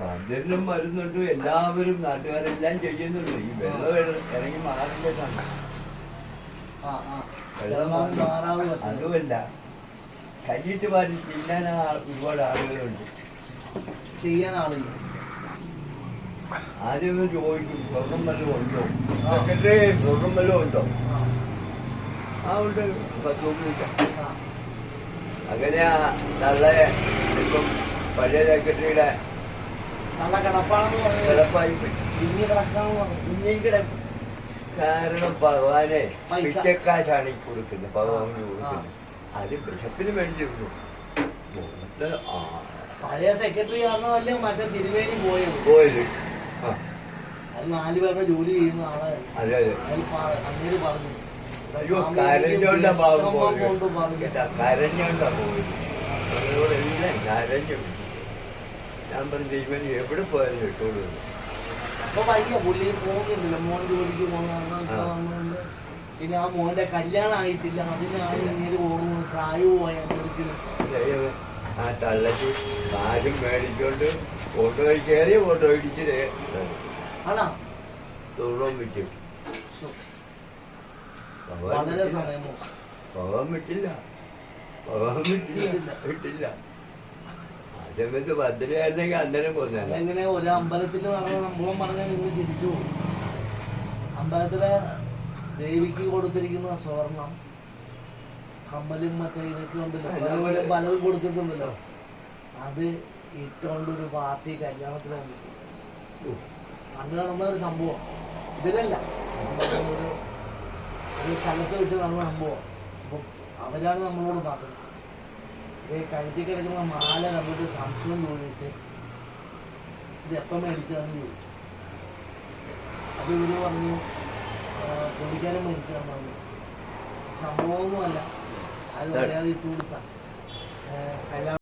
പലരിലും വരുന്നുണ്ട്, എല്ലാവരും നാട്ടുകാരെല്ലാം ചെയ്യുന്നുണ്ട്. ഈ വെള്ളം ഇറങ്ങി മാറേണ്ടതാണ്. അതുമല്ല, കല്ലിട്ട് വാരി തിന്നാൻ ഒരുപാട് ആളുകളുണ്ട്, ചെയ്യാൻ ആളില്ല. ആദ്യം ചോദിക്കും സ്വർണം വല്ലതും ഉണ്ടോ, സെക്രട്ടറി സ്വർണം വല്ലതും ഉണ്ടോ? ആ ഉണ്ട്, 10 അങ്ങനെ നല്ല ഇപ്പം പഴയ സെക്രട്ടറിയുടെ കിടപ്പായി ഇനിയും കിടക്കും. കാരണം ഭഗവാനെ പിച്ചക്കാശാണ് ഈ കൊടുക്കുന്നത്, ഭഗവാന് കൊടുക്കുന്നത്. അത് ബിഷപ്പിന് വേണ്ടി ഉള്ളൂ. പഴയ സെക്രട്ടറി കാരണമല്ലേ മറ്റേ തിരുവേനി പോയത്. അത് 4 പേരുടെ ജോലി ചെയ്യുന്ന ആളെ. അതെ അതെ, അങ്ങേര് പറഞ്ഞു കരഞ്ഞോണ്ടാ ഭാഗം പോയത്, കരഞ്ഞോണ്ടാ പോയത്. നമ്മളോടെല്ലാം കരഞ്ഞു. ഞാൻ പറഞ്ഞു ദൈവം എവിടെ പോയാലും ഇട്ടോളൂ. അപ്പൊ വൈകിയ പുള്ളി പോകുന്നില്ല, മോൻ ജോലിക്ക് പോകുന്നുണ്ട്. പിന്നെ ആ മോന്റെ കല്യാണം ആയിട്ടില്ല, അതിനാണ് ഇങ്ങനെ പോകുന്നത്. പ്രായവുമായി അമ്പലത്തിന് ആ തള്ളക്ക് കാര്യം മേടിച്ചോണ്ട് ഓട്ടോയിൽ കയറി ഓട്ടോ ഇടിച്ച് ആണോ തൊഴിലും വിറ്റു. വളരെ സമയമോ പോകാൻ പറ്റില്ല, പോകാൻ വിട്ടില്ല. ആ സമയത്ത് ഭദ്രയായിരുന്നെങ്കിൽ അന്നേരം പോന്നല്ല. എങ്ങനെ ഒരു അമ്പലത്തിൽ നടന്ന സംഭവം പറഞ്ഞാൽ നിങ്ങൾ ചിരിച്ചു പോകും. അമ്പലത്തിലെ ദേവിക്ക് കൊടുത്തിരിക്കുന്ന സ്വർണം കമ്മലും മറ്റേ ഇതൊക്കെ ഉണ്ടല്ലോ, പലതും കൊടുത്തിട്ടുണ്ടല്ലോ. അത് ഇട്ടുകൊണ്ടൊരു പാർട്ടി കല്യാണത്തിന് അന്ന് നടന്ന ഒരു സംഭവം. ഇതിലല്ല, ഒരു സ്ഥലത്ത് വെച്ച് നടന്ന സംഭവം. അപ്പം അവരാണ് നമ്മളോട് പറഞ്ഞത്, ഈ കഴുത്തി കിടക്കുന്ന മാല കണ്ടിട്ട് സംശയം തോന്നിയിട്ട് ഇത് എപ്പം മേടിച്ചതെന്ന് ചോദിച്ചു. അത് ഇവര് പറഞ്ഞു പുള്ളിക്കാരൻ മേടിച്ചതെന്ന് പറഞ്ഞു. സംഭവമൊന്നുമല്ല, അത് പറയാതെ ഇട്ട് കൊടുത്ത കല്യാണം